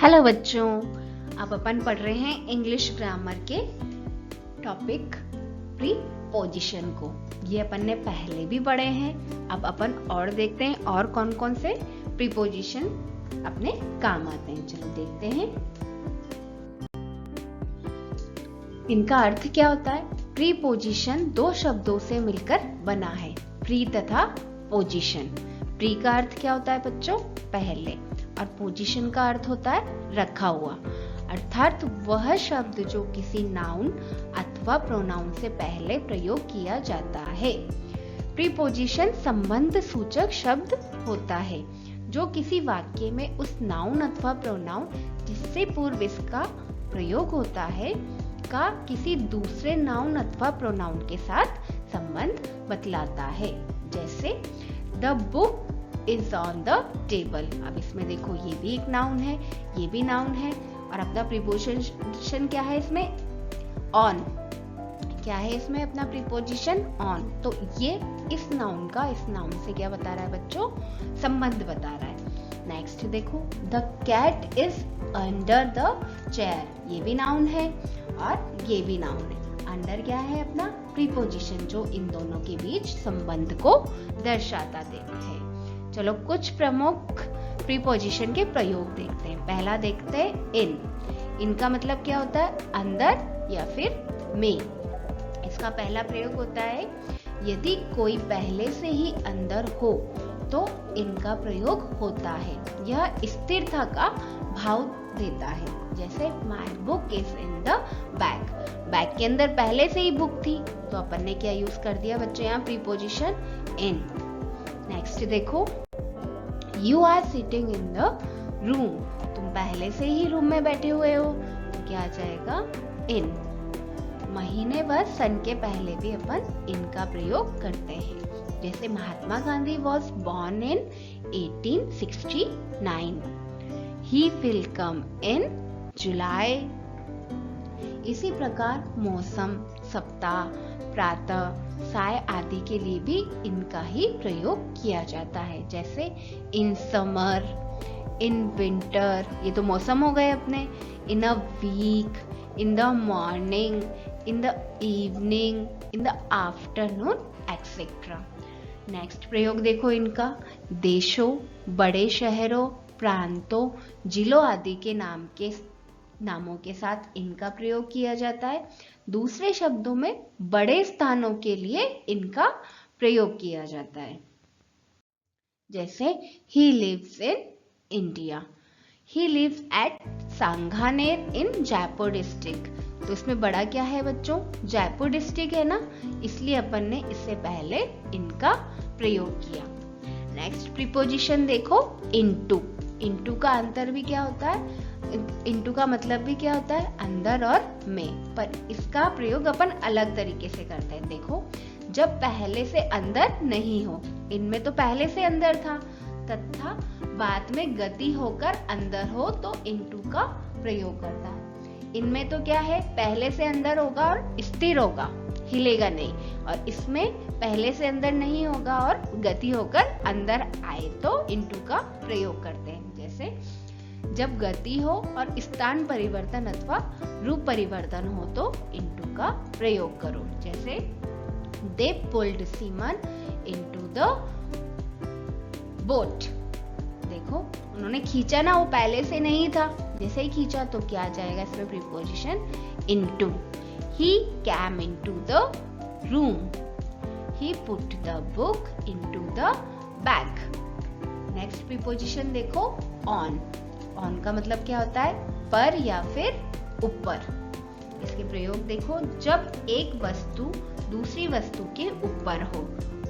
Hello बच्चों, अब अपन पढ़ रहे हैं इंग्लिश ग्रामर के टॉपिक प्रीपोजिशन को। ये अपन ने पहले भी पढ़े हैं। अब अपन और देखते हैं और कौन कौन से प्रीपोजिशन अपने काम आते हैं। चलो देखते हैं इनका अर्थ क्या होता है। प्रीपोजिशन दो शब्दों से मिलकर बना है, प्री तथा पोजिशन। प्री का अर्थ क्या होता है बच्चों? पहले, और पोजीशन का अर्थ होता है रखा हुआ, अर्थात वह शब्द जो किसी नाउन अथवा प्रोनाउन से पहले प्रयोग किया जाता है। प्रीपोजिशन संबंध सूचक शब्द होता है जो किसी वाक्य में उस नाउन अथवा प्रोनाउन जिससे पूर्व इसका प्रयोग होता है का किसी दूसरे नाउन अथवा प्रोनाउन के साथ संबंध बतलाता है। जैसे the book is on the table. अब इसमें देखो, ये भी एक नाउन है, ये भी नाउन है, और अपना प्रीपोजिशन क्या है इसमें? ऑन। क्या है इसमें अपना प्रीपोजिशन? ऑन। तो ये इस नाउन का इस नाउन से क्या बता रहा है बच्चों? संबंध बता रहा है। नेक्स्ट देखो, the cat is under the chair. ये भी नाउन है और ये भी नाउन है। अंडर क्या है? अपना प्रीपोजिशन जो इन दोनों के बीच संबंध को दर्शाता है। चलो कुछ प्रमुख प्रीपोजिशन के प्रयोग देखते हैं। पहला देखते हैं इन। इनका मतलब क्या होता है? अंदर या फिर में। इसका पहला प्रयोग होता है यदि कोई पहले से ही अंदर हो तो इनका प्रयोग होता है। यह स्थिरता का भाव देता है। जैसे my book is in the bag. Bag के अंदर पहले से ही बुक थी, तो अपन ने क्या यूज कर दिया बच्चों? यहाँ प्रीपोजिशन इन। नेक्स्ट देखो, you are sitting in the room. तुम पहले से ही रूम में बैठे हुए हो, तो क्या आ जाएगा? इन। महीने व सन के पहले भी अपन इनका प्रयोग करते हैं। जैसे Mahatma Gandhi was born in 1869। He will come in July. इसी प्रकार मौसम, सप्ताह, प्रातः, साय आदि के लिए भी इनका ही प्रयोग किया जाता है। जैसे इन समर, इन विंटर, ये तो मौसम हो गए अपने। In a week, in the morning, in the evening, in the afternoon etcetera. Next प्रयोग देखो इनका, देशों, बड़े शहरों, प्रांतों, जिलों आदि के नामों के साथ इनका प्रयोग किया जाता है। दूसरे शब्दों में बड़े स्थानों के लिए इनका प्रयोग किया जाता है। जैसे he lives in India, he lives at Sanganer in Jaipur district. तो इसमें बड़ा क्या है बच्चों? जयपुर डिस्ट्रिक्ट है ना, इसलिए अपन ने इससे पहले इनका प्रयोग किया। नेक्स्ट प्रीपोजिशन देखो, इनटू। इनटू का अंतर भी क्या होता है? इनटू का मतलब भी क्या होता है? अंदर और में, पर इसका प्रयोग अपन अलग तरीके से करते हैं। देखो, जब पहले से अंदर नहीं हो, इनमें तो पहले से अंदर था, तथा बाद में गति होकर अंदर हो, तो इनटू का प्रयोग करता है। इनमें तो क्या है? पहले से अंदर होगा और स्थिर होगा, हिलेगा नहीं, और इसमें पहले से अंदर नहीं होगा और गति होकर अंदर आए, तो इनटू का प्रयोग करते हैं। जैसे जब गति हो और स्थान परिवर्तन अथवा रूप परिवर्तन हो तो इनटू का प्रयोग करो। जैसे they pulled semen into the boat। देखो, उन्होंने खींचा ना, वो पहले से नहीं था, जैसे ही खींचा तो क्या आ जाएगा इसमें? Preposition into। he came into the room, he put the book into the bag। Next preposition देखो, on। ऑन का मतलब क्या होता है? पर या फिर ऊपर। इसके प्रयोग देखो, जब एक वस्तु दूसरी वस्तु के ऊपर हो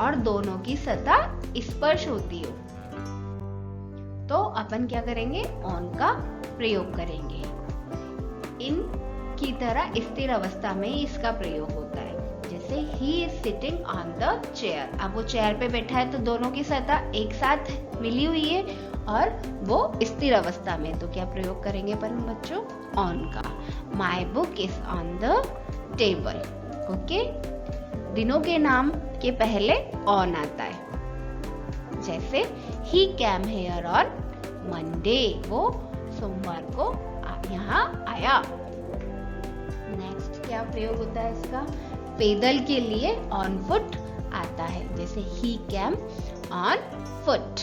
और दोनों की सतह स्पर्श होती हो, तो अपन क्या करेंगे? ऑन का प्रयोग करेंगे। इन की तरह स्थिर अवस्था में इसका प्रयोग होता है। जैसे he is sitting on the chair। अब वो चेयर पे बैठा है, तो दोनों की सतह एक साथ मिली हुई है और वो स्थिर अवस्था में, तो क्या प्रयोग करेंगे अपन बच्चों? ऑन का। My book is on the table. Okay, दिनों के नाम के पहले ऑन आता है। जैसे he came here on Monday, वो सोमवार को यहाँ आया। नेक्स्ट क्या प्रयोग होता है इसका? पैदल के लिए ऑन फुट आता है, जैसे he cam on foot.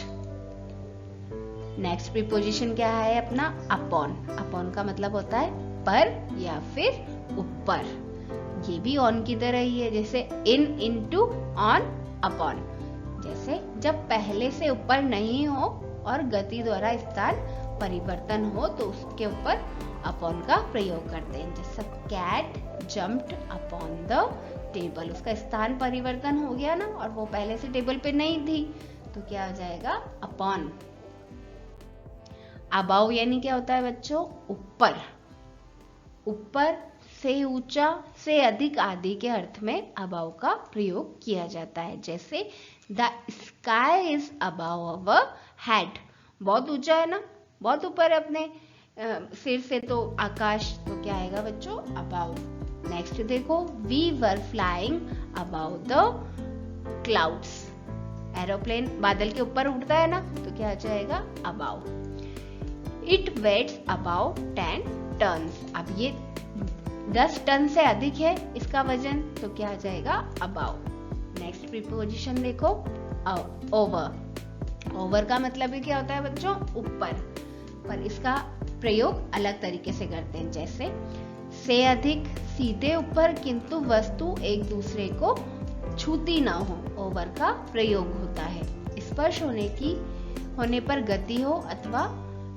Next preposition क्या है अपना? अपॉन। अपॉन का मतलब होता है पर या फिर ऊपर। ये भी ऑन की तरह ही है, जैसे इन, इनटू, ऑन, अपॉन। जैसे जब पहले से ऊपर नहीं हो और गति द्वारा स्थान परिवर्तन हो तो उसके ऊपर अपॉन का प्रयोग करते हैं। जैसे cat jumped upon the table, उसका स्थान परिवर्तन हो गया ना, और वो पहले से टेबल पे नहीं थी, तो क्या हो जाएगा? अपॉन। अबाव यानी क्या होता है बच्चों? ऊपर। ऊपर से, ऊंचा, से अधिक आदि के अर्थ में अबाव का प्रयोग किया जाता है। जैसे the sky is above our head, बहुत ऊंचा है ना, बहुत ऊपर है अपने सिर से, तो आकाश, तो क्या आएगा बच्चों? अबाव। नेक्स्ट देखो, we were flying above the clouds, aeroplane बादल के ऊपर उड़ता है ना, तो क्या आ जाएगा? Above. It weights above 10 tons, अब ये 10 टन से अधिक है इसका वजन, तो क्या आ जाएगा? अबाव। नेक्स्ट प्रीपोजिशन देखो, ओवर। ओवर का मतलब क्या होता है बच्चों? ऊपर, पर इसका प्रयोग अलग तरीके से करते हैं। जैसे से अधिक, सीधे ऊपर किंतु वस्तु एक दूसरे को छूती ना हो, ओवर का प्रयोग होता है। स्पर्श होने पर गति हो अथवा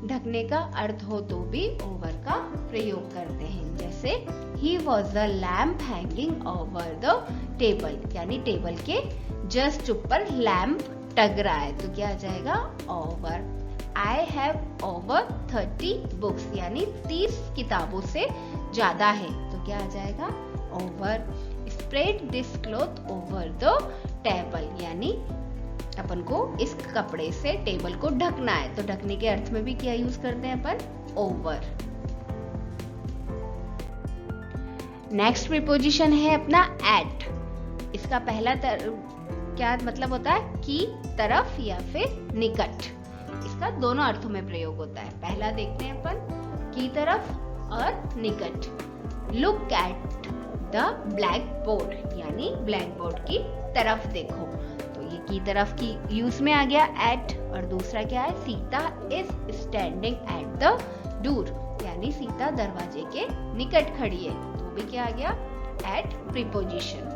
ढकने का अर्थ हो तो भी ओवर का प्रयोग करते हैं। जैसे he was a lamp hanging over the table, यानी टेबल के जस्ट ऊपर लैम्प टंग रहा है, तो क्या आ जाएगा? Over. I have over 30 books, यानी 30 किताबों से ज्यादा है, तो क्या आ जाएगा? Over. Spread this cloth over the table, यानी अपन को इस कपड़े से टेबल को ढकना है, तो ढकने के अर्थ में भी क्या यूज करते हैं अपन? ओवर। नेक्स्ट प्रीपोजिशन है अपना एट। इसका पहला क्या मतलब होता है? की तरफ या फिर निकट। इसका दोनों अर्थों में प्रयोग होता है। पहला देखते हैं अपन, की तरफ और निकट। Look at the black board, यानी ब्लैक बोर्ड की तरफ देखो, तो ये की तरफ की यूज में आ गया एट। और दूसरा क्या है? Sita is standing at the door, यानी सीता दरवाजे के निकट खड़ी है, तो भी क्या आ गया? At preposition.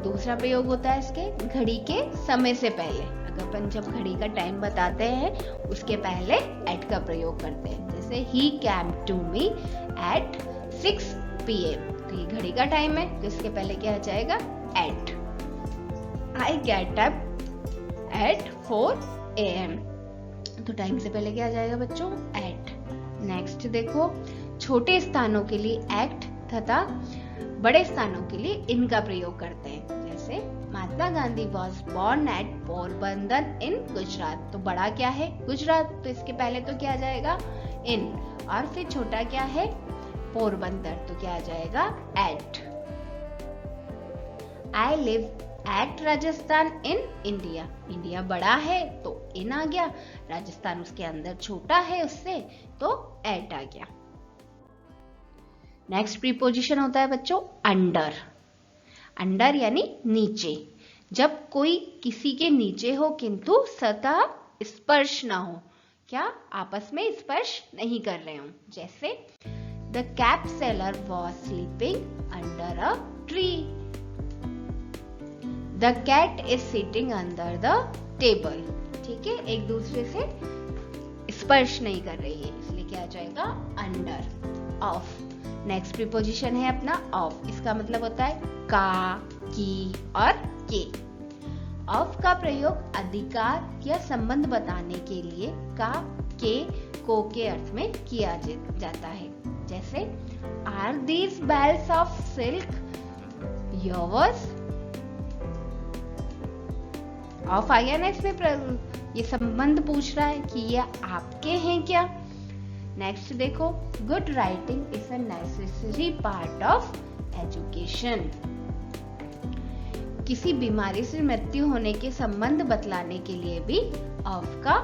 दूसरा प्रयोग होता है इसके, घड़ी के समय से पहले। अगर अपन जब घड़ी का टाइम बताते हैं उसके पहले एट का प्रयोग करते हैं। जैसे he came to me at 6 PM, तो ये घड़ी का टाइम है, तो इसके पहले क्या आ जाएगा? At. I get up at 4 AM, तो टाइम से पहले क्या आ जाएगा बच्चों? एट। नेक्स्ट देखो, छोटे स्थानों के लिए एक्ट तथा बड़े स्थानों के लिए इनका प्रयोग करते हैं। जैसे Mahatma Gandhi was born at Porbandar in Gujarat, तो बड़ा क्या है? गुजरात, तो इसके पहले तो क्या आ जाएगा? इन। और फिर छोटा क्या है? पोरबंदर, तो क्या आ जाएगा? At. I live at Rajasthan in India, India बड़ा है तो इन आ गया, राजस्थान उसके अंदर छोटा है उससे, तो एट आ गया। नेक्स्ट प्रीपोजिशन होता है बच्चों अंडर। अंडर यानी नीचे, जब कोई किसी के नीचे हो किंतु सतह स्पर्श ना हो, क्या आपस में स्पर्श नहीं कर रहे हो। जैसे the cap sailor was sleeping under a tree, the cat is sitting under the table. ठीक है, एक दूसरे से स्पर्श नहीं कर रही है, इसलिए क्या आ जाएगा? अंडर। ऑफ। नेक्स्ट प्रीपोजिशन है अपना ऑफ। इसका मतलब होता है का, की और के। ऑफ का प्रयोग अधिकार या संबंध बताने के लिए का, के, को के अर्थ में किया जाता है। जैसे are these bells of silk yours. Of आ गया ना इसमें, ये संबंध पूछ रहा है कि ये आपके हैं क्या। नेक्स्ट देखो, good writing is a necessary part of education. किसी बीमारी से मृत्यु होने के संबंध बतलाने के लिए भी ऑफ का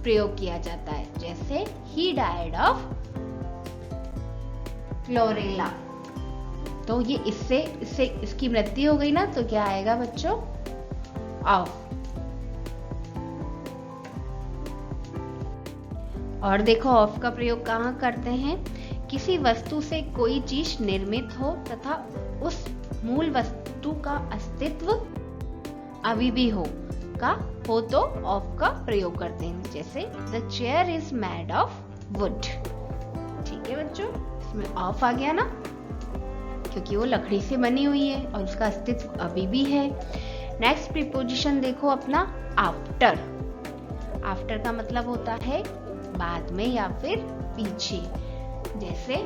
प्रयोग किया जाता है। जैसे he died of क्लोरेला। तो ये इससे इसकी मृत्यु हो गई ना, तो क्या आएगा बच्चों? ऑफ। और देखो ऑफ का प्रयोग कहाँ करते हैं? किसी वस्तु से कोई चीज निर्मित हो तथा उस मूल वस्तु का अस्तित्व अभी भी हो तो ऑफ का प्रयोग करते हैं। जैसे the chair is made of would. ठीक है बच्चों, इसमें ऑफ आ गया ना, क्योंकि वो लकड़ी से बनी हुई है और उसका अस्तित्व अभी भी है। नेक्स्ट प्रीपोजिशन देखो अपना आफ्टर। आफ्टर का मतलब होता है बाद में या फिर पीछे। जैसे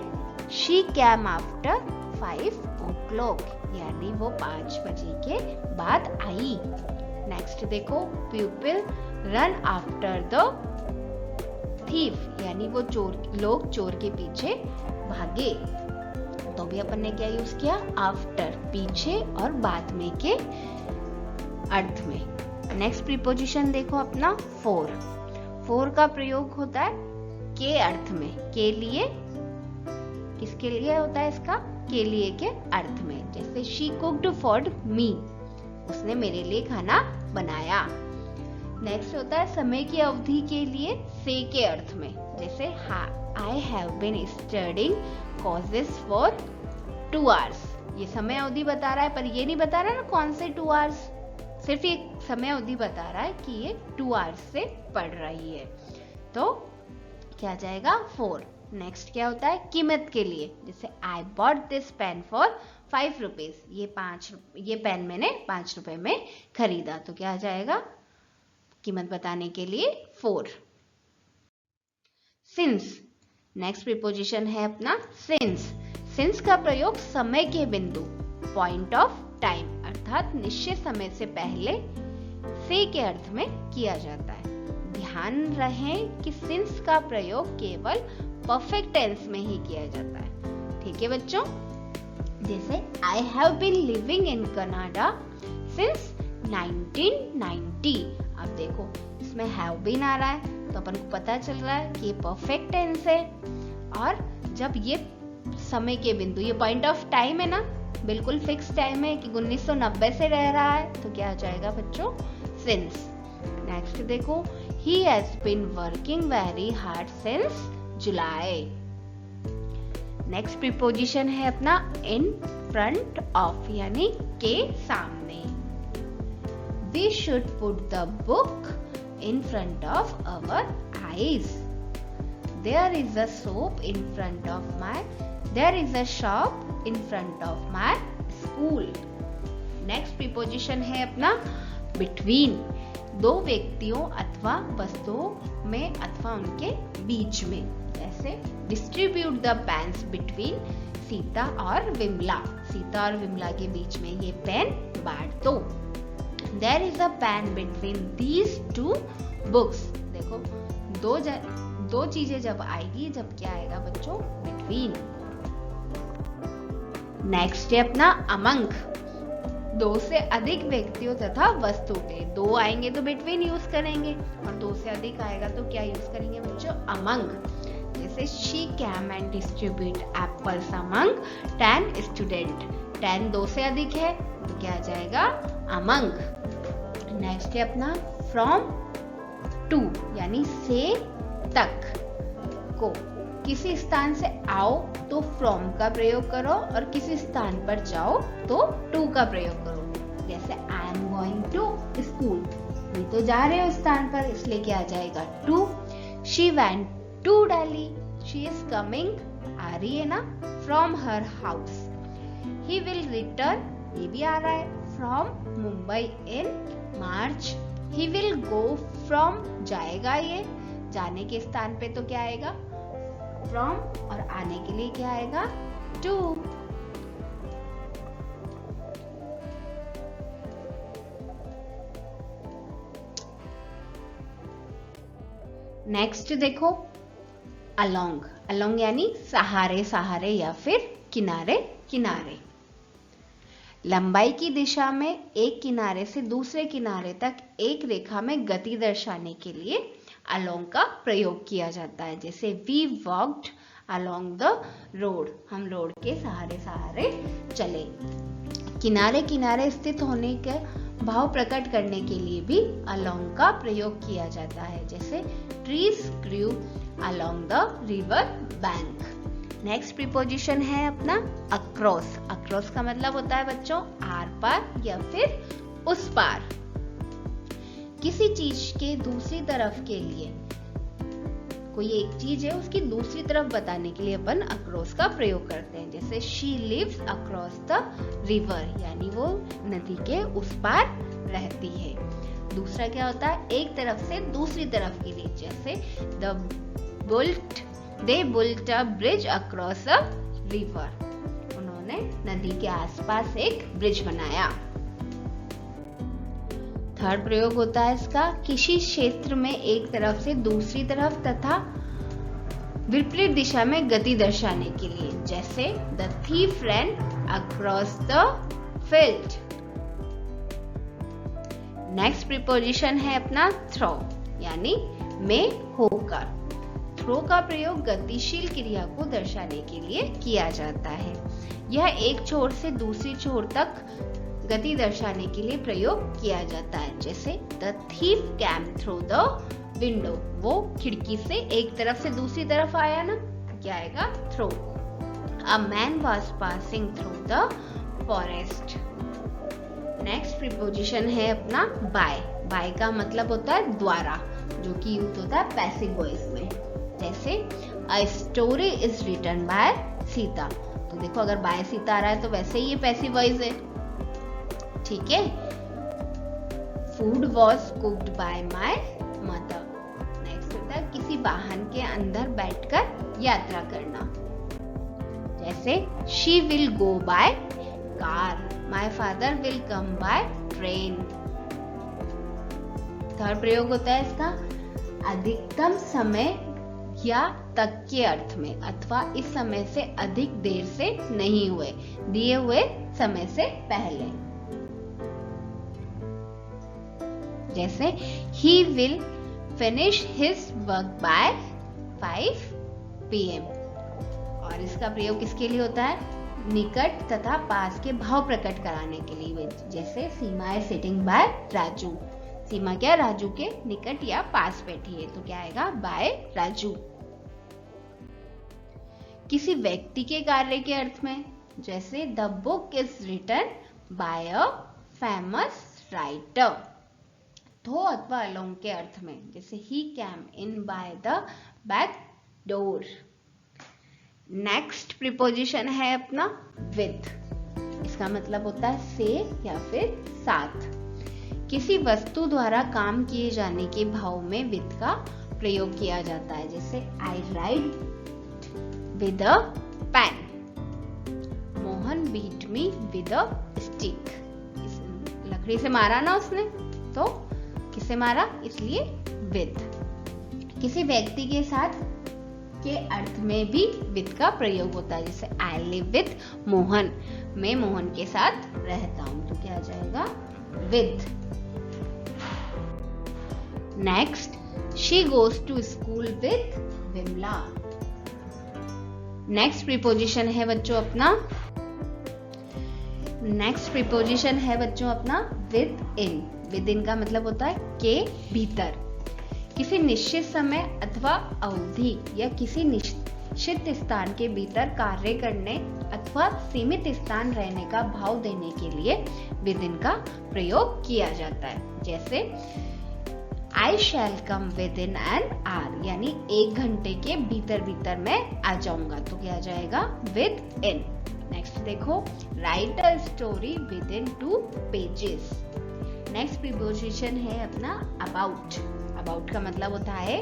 शी कैम आफ्टर 5 o'clock, यानी वो 5 बजे के बाद आई। नेक्स्ट देखो people run after the thief, यानी वो लोग चोर के पीछे भागे। तो भी अपन ने क्या यूज किया? आफ्टर, पीछे और बाद में के अर्थ में। नेक्स्ट प्रीपोजिशन देखो अपना फोर। फोर का प्रयोग होता है के अर्थ में। के लिए, किसके लिए होता है इसका? के लिए के अर्थ में। जैसे शी कुक्ड फॉर मी, उसने मेरे लिए खाना बनाया। नेक्स्ट होता है समय की अवधि के लिए से के अर्थ में। जैसे I have been studying causes for 2 hours। ये समय अवधि बता रहा है, पर ये नहीं बता रहा ना कौन से 2 hours, सिर्फ ये समय अवधि बता रहा है कि ये 2 hours से पढ़ रही है। तो क्या जाएगा? 4। नेक्स्ट क्या होता है? कीमत के लिए। जैसे I bought this pen for 5 rupees। ये पेन मैंने 5 रुपए में खरीदा। तो क्या आ जाएगा? कीमत बताने के लिए 4। सिंस। नेक्स्ट प्रीपोजिशन है अपना सिंस। सिंस का प्रयोग समय के बिंदु, पॉइंट ऑफ टाइम, अर्थात निश्चित समय से पहले से के अर्थ में किया जाता है। ध्यान रहे कि सिंस का प्रयोग केवल परफेक्ट टेंस में ही किया जाता है। ठीक है बच्चों? जैसे I have been living in Canada since 1990। अब देखो इसमें हैव बीन आ रहा है, तो अपन को पता चल रहा है कि ये परफेक्ट टेंस है। और जब ये समय के बिंदु, ये पॉइंट ऑफ टाइम है ना, बिल्कुल फिक्स टाइम है कि 1990 से रह रहा है, तो क्या आ जाएगा बच्चों? सिंस। नेक्स्ट देखो he has been working very hard since July. Next preposition है अपना इन फ्रंट ऑफ, यानी के सामने। We should put the book in front of our eyes. There is a shop in front of my school. Next preposition है अपना between। दो व्यक्तियों अथवा वस्तुओं में अथवा उनके बीच में। जैसे distribute the pens between Sita और विमला। सीता और विमला के बीच में ये पेन बांट दो। There is a pen between these 2 books। देखो दो चीजें जब आएगी, जब क्या आएगा बच्चों? between। नेक्स्ट है अपना among। 2 से अधिक व्यक्तियों तथा वस्तु के। 2 आएंगे तो between यूज करेंगे, और 2 से अधिक आएगा तो क्या यूज करेंगे बच्चों? among। जैसे she came and distribute apples among 10 students। 10 2 से अधिक है, तो क्या आ जाएगा? among। नेक्स्ट है अपना फ्रॉम टू, यानी से तक को। किसी स्थान से आओ तो फ्रॉम का प्रयोग करो, और किसी स्थान पर जाओ तो टू का प्रयोग करो। जैसे I am going to school, मैं तो जा रहे हो स्थान पर, इसलिए क्या आ जाएगा? To. She went to Delhi, she is coming, आ रही है ना, from her house. He will return, ये भी आ रहा है, from Mumbai in March. He will go from, जाएगा ये जाने के स्थान पे, तो क्या आएगा? फ्रॉम। और आने के लिए क्या आएगा? टू। नेक्स्ट देखो अलोंग। अलोंग यानी सहारे सहारे या फिर किनारे किनारे। लंबाई की दिशा में एक किनारे से दूसरे किनारे तक एक रेखा में गति दर्शाने के लिए अलोंग का प्रयोग किया जाता है। जैसे we walked along the road, हम रोड के सहारे सहारे चले। किनारे किनारे स्थित होने के भाव प्रकट करने के लिए भी अलोंग का प्रयोग किया जाता है। जैसे trees grow along the river bank. Next preposition है अपना अक्रॉस। अक्रॉस का मतलब होता है बच्चों आर पार या फिर उस पार। किसी चीज के दूसरी तरफ के लिए, कोई एक चीज है उसकी दूसरी तरफ बताने के लिए अपन अक्रॉस का प्रयोग करते हैं। जैसे she lives across the river, यानी वो नदी के उस पार रहती है। दूसरा क्या होता है एक तरफ से दूसरी तरफ के लिए। जैसे they built a bridge across a river, उन्होंने नदी के आसपास एक ब्रिज बनाया। थर्ड प्रयोग होता है इसका किसी क्षेत्र में एक तरफ से दूसरी तरफ तथा विपरीत दिशा में गति दर्शाने के लिए। जैसे the thief ran across the field. Next preposition है अपना थ्रो, यानी में होकर। थ्रो का प्रयोग गतिशील क्रिया को दर्शाने के लिए किया जाता है। यह एक छोर से दूसरी छोर तक गति दर्शाने के लिए प्रयोग किया जाता है। जैसे the thief came through the window, वो खिड़की से एक तरफ से दूसरी तरफ आया ना, क्या आएगा through. A man was passing through the forest. Next preposition है अपना बाय। बाय का मतलब होता है द्वारा, जो कि यूज होता है पैसिव वॉइस में। जैसे a story is written by Sita, तो देखो अगर बाय सीता आ रहा है तो वैसे ही ये पैसिव वॉइस है, ठीक है। Food was cooked bye my mother. Next होता है किसी वाहन के अंदर बैठकर यात्रा करना। जैसे she will go by car, my father will come by train. Third प्रयोग होता है इसका अधिकतम समय या तक के अर्थ में, अथवा इस समय से अधिक देर से नहीं हुए, दिए हुए समय से पहले। जैसे he will finish his work by 5 PM। और इसका प्रयोग किसके लिए होता है निकट तथा पास के भाव प्रकट कराने के लिए। जैसे सीमा is sitting by राजू, सीमा क्या राजू के निकट या पास बैठी है, तो क्या आएगा बाय राजू। किसी व्यक्ति के कार्य के अर्थ में, जैसे the book is written by a famous writer. Through अथवा अलोंग के अर्थ में, जैसे he came in by the back door. Next preposition है अपना विद। इसका मतलब होता है से या फिर साथ। किसी वस्तु द्वारा काम किए जाने के भाव में विद का प्रयोग किया जाता है। जैसे I write with a pen, Mohan beat me with a stick. लकड़ी से मारा ना उसने, तो किसे मारा, इसलिए विद। किसी व्यक्ति के साथ के अर्थ में भी विद का प्रयोग होता है। जैसे आई लिव विद मोहन, मैं मोहन के साथ रहता हूं, तो क्या आ जाएगा with. Next she goes to school with Vimla. Next preposition है बच्चों अपना विद इन। विद इन का मतलब होता है के भीतर। किसी निश्चित समय अथवा अवधि या किसी निश्चित स्थान के भीतर कार्य करने अथवा सीमित स्थान रहने का भाव देने के लिए विद इन का प्रयोग किया जाता है। जैसे I shall come within an hour, यानी 1 घंटे के भीतर भीतर मैं आ जाऊंगा, तो क्या आ जाएगा विद इन। नेक्स्ट देखो right a story with in 2 pages. Next preposition है अपना अबाउट। अबाउट का मतलब होता है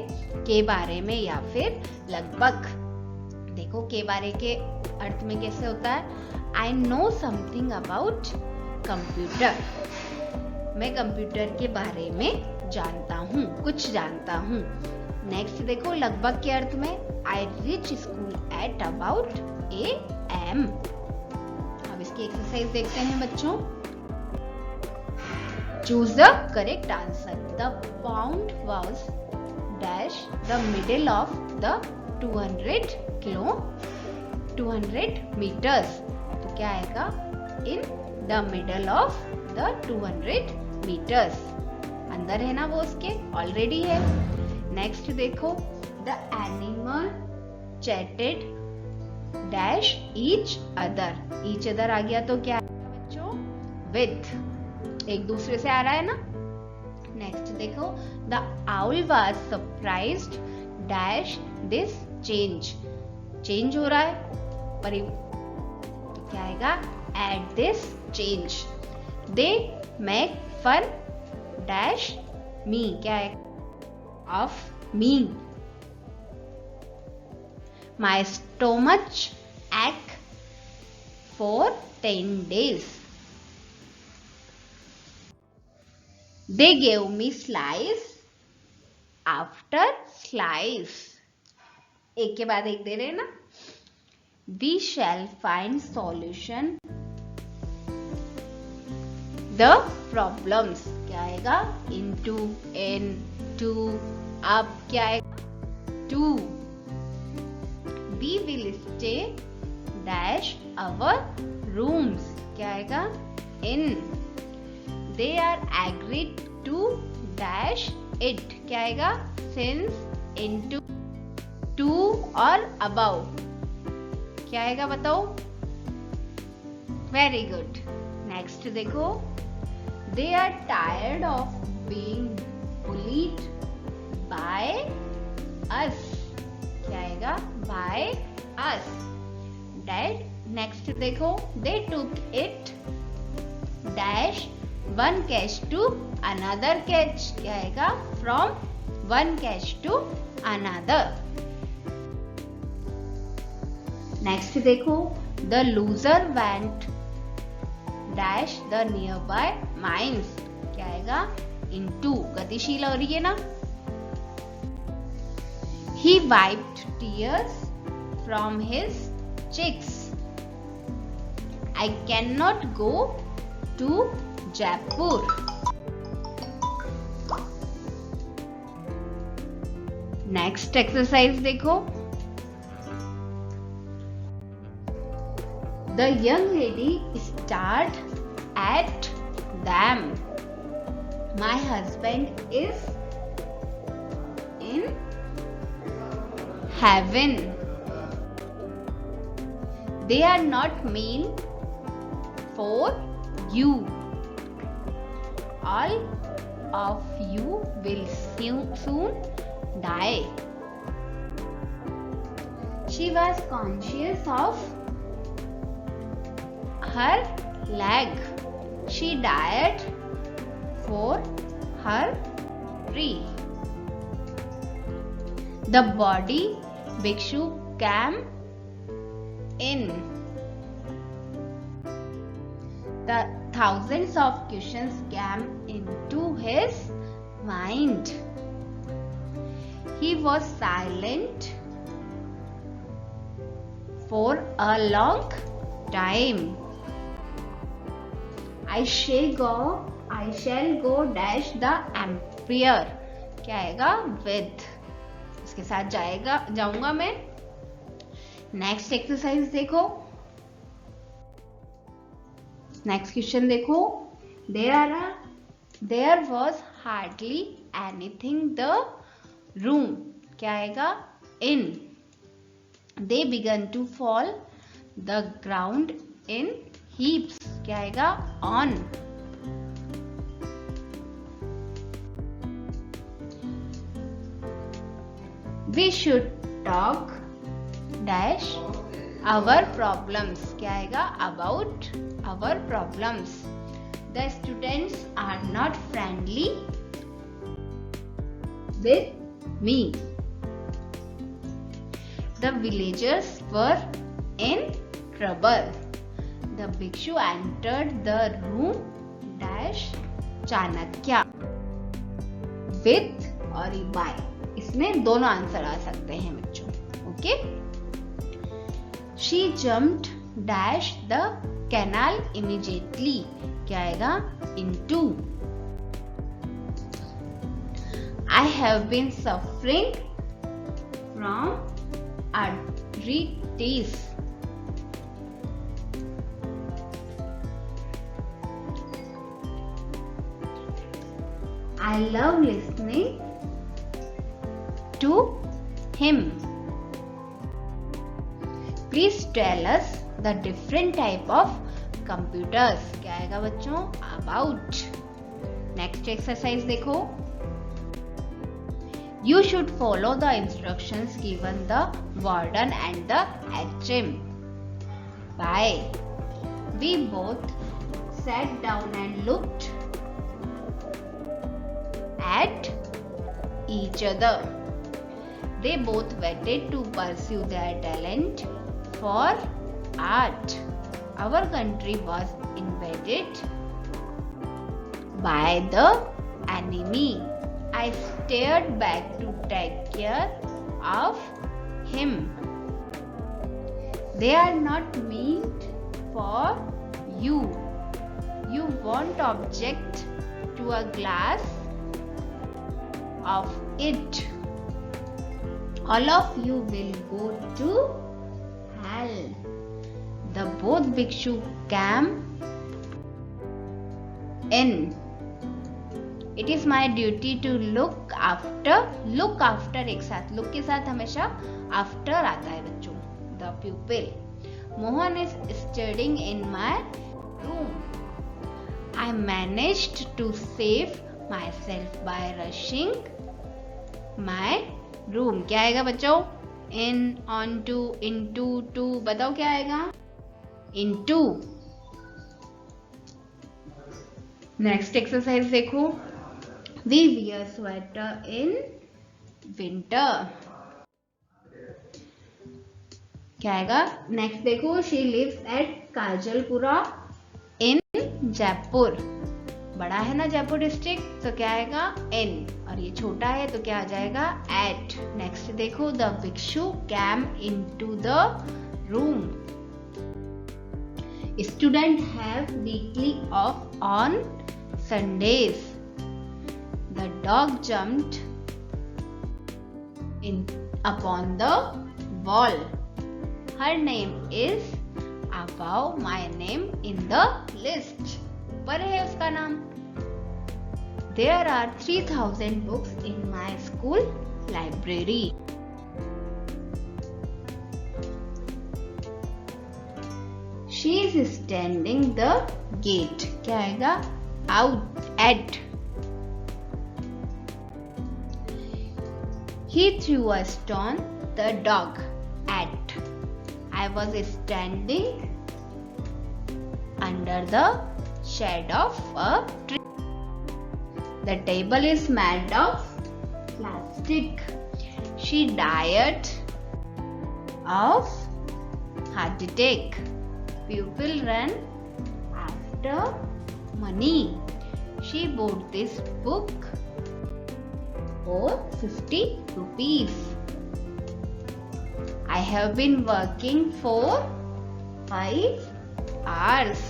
के बारे में या फिर लगभग। देखो के बारे के अर्थ में कैसे होता है I know something about computer, मैं कंप्यूटर के बारे में जानता हूँ, कुछ जानता हूँ। नेक्स्ट देखो लगभग के अर्थ में I reach school at about AM। अब इसकी एक्सरसाइज देखते हैं बच्चों। Choose the correct answer. The pound was dash the middle of the 200 meters. तो क्या आएगा? in the middle of the 200 meters. अंदर है ना वो उसके, ऑलरेडी है. नेक्स्ट देखो, the animal chatted dash each other. each other आ गया तो क्या आएगा बच्चों? with. एक दूसरे से आ रहा है ना. नेक्स्ट देखो, the owl was surprised dash this change. Change हो रहा है तो क्या आएगा? at this change. they make fun dash me. क्या है? of me. my stomach ache for 10 days. they gave me slice after slice. एक के बाद एक दे रहे हैं ना. we shall find solution the problems. क्या आएगा? into, in, to, up. क्या आएगा? to. we will stay dash our rooms. क्या आएगा? in. they are agreed to dash it. क्या आएगा? since, into, to और above. क्या आएगा बताओ? Very good. नेक्स्ट देखो, they are tired of being bullied by us. क्या आएगा? by us. Dad. नेक्स्ट देखो, they took it dash one catch to another catch. क्या आएगा? from one catch to another. Next देखो, the loser went dash the nearby mines. क्या आएगा? into. गतिशील हो रही है ना. he wiped tears from his cheeks. I cannot go to Jaipur. Next exercise देखो, the young lady stared at them. my husband is in heaven. they are not mean for you. all of you will soon die. she was conscious of her leg. she died for her tree. the body bhikshu came in. the thousands of questions came into his mind. he was silent for a long time. I shall go dash the empire. क्या आएगा? with. इसके साथ जाऊंगा मैं. Next exercise देखो, next question देखो, there was hardly anything the room. क्या आएगा? in. they began to fall the ground in heaps. क्या आएगा? on. we should talk dash our problems. क्या आएगा? about our problems. the students are not friendly with me. the villagers were in trouble. the bhikshu entered the room dash Chanakya. with और by, इसमें दोनों answer आ सकते हैं बच्चों. Okay. she jumped dash the canal immediately. क्या आएगा? into. I have been suffering from arthritis. I love listening to him. Please tell us the different type of computers. क्या आएगा बच्चों? About. Next exercise देखो. You should follow the instructions given the warden and the HM. Bye. We both sat down and looked at each other. They both waited to pursue their talent for art. Our country was invaded by the enemy. I stared back to take care of him. They are not meant for you. You won't object to a glass of it. All of you will go to hell. The both bhikshu came in. It is my duty to look after एक साथ look के साथ हमेशा after आता है बच्चों. The pupil. Mohan is studying in my room. I managed to save myself by rushing my room. क्या आएगा बच्चों? In, onto, into, to. बताओ क्या आएगा? Into. Next exercise देखो. We wear sweater in winter. क्या आएगा? Next देखो. She lives at Kajalpura in Jaipur. बड़ा है ना जयपुर डिस्ट्रिक्ट, तो क्या आएगा? In. और ये छोटा है तो क्या आ जाएगा? At. Next देखो. The bhikshu came into the room. Students have weekly off on Sundays. The dog jumped in upon the wall. Her name is above my name in the list. ऊपर है उसका नाम. There are 3000 books in my school library. She is standing the gate. क्या आएगा? Out. At. He threw a stone. The dog. At. I was standing under the shade of a tree. The table is made of plastic. She died of heart attack. People run after money. She bought this book for 50 rupees. I have been working for 5 hours.